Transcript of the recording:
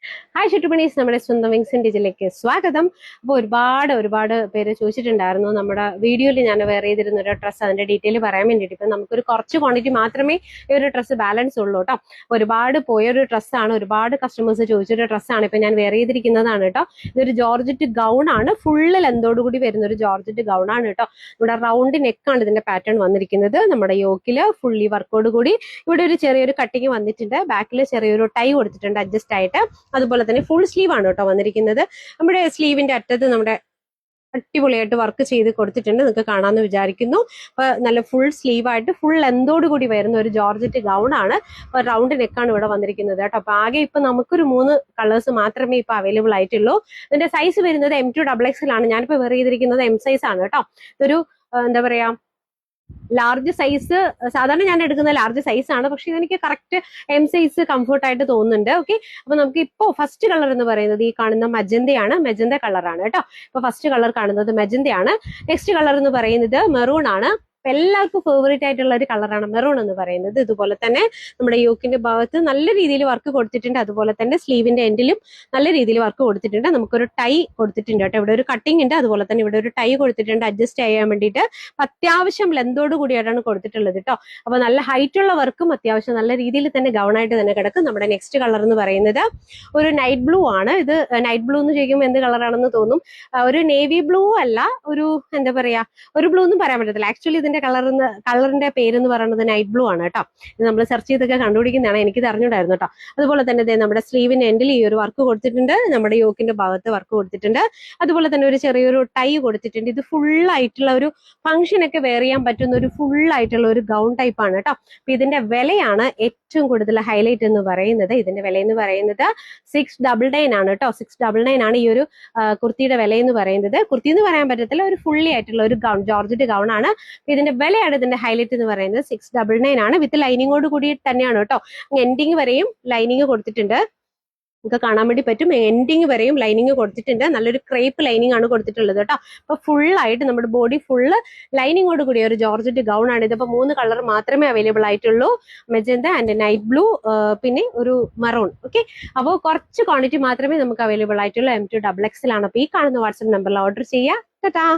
Hi ചുറ്റുപണീസ്, നമ്മുടെ സ്വന്തം വിങ്സൺ ഡിജിലേക്ക് സ്വാഗതം. അപ്പോൾ ഒരുപാട് പേര് ചോദിച്ചിട്ടുണ്ടായിരുന്നു നമ്മുടെ വീഡിയോയിൽ ഞാൻ വെയർ ചെയ്തിരുന്ന ഒരു ഡ്രസ്സ്, അതിന്റെ ഡീറ്റെയിൽ പറയാൻ വേണ്ടിയിട്ട്. ഇപ്പം നമുക്കൊരു കുറച്ച് ക്വാണ്ടിറ്റി മാത്രമേ ഈ ഒരു ഡ്രസ്സ് ബാലൻസ് ഉള്ളൂ കേട്ടോ. ഒരുപാട് പോയൊരു ഡ്രസ്സാണ്, ഒരുപാട് കസ്റ്റമേഴ്സ് ചോദിച്ചൊരു ഡ്രസ്സാണ് ഇപ്പം ഞാൻ വെയർ ചെയ്തിരിക്കുന്നതാണ് കേട്ടോ. ഇതൊരു ജോർജറ്റ് ഗൗൺ ആണ്, ഫുള്ള് ലെന്തോട് കൂടി വരുന്ന ഒരു ജോർജറ്റ് ഗൗൺ ആണ് കേട്ടോ. ഇവിടെ റൗണ്ട് നെക്കാണ് ഇതിന്റെ പാറ്റേൺ വന്നിരിക്കുന്നത്. നമ്മുടെ യോക്കില് ഫുള്ളി വർക്കോട് കൂടി ഇവിടെ ഒരു ചെറിയൊരു കട്ടിങ് വന്നിട്ടുണ്ട്. ബാക്കിൽ ചെറിയൊരു ടൈ കൊടുത്തിട്ടുണ്ട് അഡ്ജസ്റ്റ് ആയിട്ട്. അതുപോലെ തന്നെ ഫുൾ സ്ലീവ് ആണ് കേട്ടോ വന്നിരിക്കുന്നത്. നമ്മുടെ സ്ലീവിന്റെ അറ്റത്ത് നമ്മുടെ അടിപൊളിയായിട്ട് വർക്ക് ചെയ്ത് കൊടുത്തിട്ടുണ്ട്, നിങ്ങൾക്ക് കാണാമെന്ന് വിചാരിക്കുന്നു. അപ്പൊ നല്ല ഫുൾ സ്ലീവ് ആയിട്ട് ഫുൾ ലെന്തോട് കൂടി വരുന്ന ഒരു ജോർജറ്റ് ഗൗൺ ആണ്. അപ്പൊ റൗണ്ട് നെക്കാണ് ഇവിടെ വന്നിരിക്കുന്നത് കേട്ടോ. അപ്പൊ ആകെ ഇപ്പൊ നമുക്കൊരു 3 കളേഴ്സ് മാത്രമേ ഇപ്പൊ അവൈലബിൾ ആയിട്ടുള്ളൂ. ഇതിന്റെ സൈസ് വരുന്നത് M2XX ആണ്. ഞാനിപ്പോ വെയർ ചെയ്തിരിക്കുന്നത് M സൈസ് ആണ് കേട്ടോ. ഇതൊരു എന്താ പറയാ ലാർജ് സൈസ്, സാധാരണ ഞാൻ എടുക്കുന്ന ലാർജ് സൈസ് ആണ്, പക്ഷെ ഇതെനിക്ക് കറക്റ്റ് M സൈസ് കംഫർട്ട് ആയിട്ട് തോന്നുന്നുണ്ട്. ഓക്കെ, അപ്പൊ നമുക്ക് ഇപ്പോ ഫസ്റ്റ് കളർ എന്ന് പറയുന്നത് ഈ കാണുന്ന മജന്തയാണ്, മെജന്ത കളറാണ് കേട്ടോ. ഇപ്പൊ ഫസ്റ്റ് കളർ കാണുന്നത് മെജന്തയാണ്. നെക്സ്റ്റ് കളർ എന്ന് പറയുന്നത് മെറൂൺ ആണ്. എല്ലാവർക്കും ഫേവറേറ്റ് ആയിട്ടുള്ള ഒരു കളറാണ് മെറൂൺ എന്ന് പറയുന്നത്. ഇതുപോലെ തന്നെ നമ്മുടെ യോക്കിന്റെ ഭാഗത്ത് നല്ല രീതിയിൽ വർക്ക് കൊടുത്തിട്ടുണ്ട്. അതുപോലെ തന്നെ സ്ലീവിന്റെ എൻഡിലും നല്ല രീതിയിൽ വർക്ക് കൊടുത്തിട്ടുണ്ട്. നമുക്കൊരു ടൈ കൊടുത്തിട്ടുണ്ട് കേട്ടോ. ഇവിടെ ഒരു കട്ടിങ് ഉണ്ട്, അതുപോലെ തന്നെ ഇവിടെ ഒരു ടൈ കൊടുത്തിട്ടുണ്ട് അഡ്ജസ്റ്റ് ചെയ്യാൻ വേണ്ടിയിട്ട്. അത്യാവശ്യം ലെന്തോട് കൂടിയായിട്ടാണ് കൊടുത്തിട്ടുള്ളത് കേട്ടോ. അപ്പൊ നല്ല ഹൈറ്റ് ഉള്ള വർക്കും അത്യാവശ്യം നല്ല രീതിയിൽ തന്നെ ഗൗണായിട്ട് തന്നെ കിടക്കും. നമ്മുടെ നെക്സ്റ്റ് കളർ എന്ന് പറയുന്നത് ഒരു നൈറ്റ് ബ്ലൂ ആണ്. ഇത് നൈറ്റ് ബ്ലൂ എന്ന് ചോദിക്കുമ്പോൾ എന്ത് കളറാണെന്ന് തോന്നും. ഒരു നേവി ബ്ലൂ അല്ല, ഒരു എന്താ പറയാ, ഒരു ബ്ലൂ ഒന്നും പറയാൻ പറ്റത്തില്ല. ആക്ച്വലി ഇതിന്റെ കളറിന്റെ പേരെന്ന് പറയുന്നത് നൈറ്റ് ബ്ലൂ ആണ് കേട്ടോ. ഇത് നമ്മൾ സെർച്ച് ചെയ്തൊക്കെ കണ്ടുപിടിക്കുന്നതാണ്, എനിക്കിത് അറിഞ്ഞൂടായിരുന്നു കേട്ടോ. അതുപോലെ തന്നെ നമ്മുടെ സ്ലീവിന്റെ എൻഡിൽ ഈ ഒരു വർക്ക് കൊടുത്തിട്ടുണ്ട്. നമ്മുടെ യോക്കിന്റെ ഭാഗത്ത് വർക്ക് കൊടുത്തിട്ടുണ്ട്. അതുപോലെ തന്നെ ഒരു ചെറിയൊരു ടൈ കൊടുത്തിട്ടുണ്ട്. ഇത് ഫുൾ ആയിട്ടുള്ള ഒരു ഫംഗ്ഷൻ ഒക്കെ വെയർ ചെയ്യാൻ പറ്റുന്ന ഒരു ഫുൾ ആയിട്ടുള്ള ഒരു ഗൗൺ ടൈപ്പ് ആണ് കേട്ടോ. അപ്പൊ ഇതിന്റെ വിലയാണ് ഏറ്റവും കൂടുതൽ ഹൈലൈറ്റ് എന്ന് പറയുന്നത്. ഇതിന്റെ വില എന്ന് പറയുന്നത് 699 ആണ് കേട്ടോ. 699 ആണ് ഈ ഒരു കുർത്തിയുടെ വില എന്ന് പറയുന്നത്. കുർത്തി എന്ന് പറയാൻ പറ്റത്തില്ല, ഒരു ഫുള്ളി ആയിട്ടുള്ള ഒരു ഗൗൺ, ജോർജറ്റ് ഗൗൺ ആണ്. ഇതിന്റെ വിലയാണ്, ഇതിന്റെ ഹൈലൈറ്റ് എന്ന് പറയുന്നത് 699 ആണ്. വിത്ത് ലൈനിങ്ങോട് കൂടി തന്നെയാണ് കേട്ടോ. എൻഡിങ് വരെയും ലൈനിങ് കൊടുത്തിട്ടുണ്ട്, നമുക്ക് കാണാൻ വേണ്ടി പറ്റും. എൻഡിങ് വരെയും ലൈനിങ് കൊടുത്തിട്ടുണ്ട്. നല്ലൊരു ക്രേപ്പ് ലൈനിങ് ആണ് കൊടുത്തിട്ടുള്ളത് കേട്ടോ. അപ്പൊ ഫുൾ ആയിട്ട് നമ്മുടെ ബോഡി ഫുള്ള് ലൈനിങ്ങോട് കൂടിയ ഒരു ജോർജറ്റ് ഗൗൺ ആണ്. ഇതിപ്പോ 3 കളർ മാത്രമേ അവൈലബിൾ ആയിട്ടുള്ളൂ, മെജന്ത ആൻഡ് നൈറ്റ് ബ്ലൂ, പിന്നെ ഒരു മറൂൺ. ഓക്കെ, അപ്പോൾ കുറച്ച് ക്വാണ്ടിറ്റി മാത്രമേ നമുക്ക് അവൈലബിൾ ആയിട്ടുള്ളൂ. M2XX ആണ്. അപ്പൊ ഈ കാണുന്ന വാട്സ്ആപ്പ് നമ്പറിൽ ഓർഡർ ചെയ്യുക. ടാറ്റാ.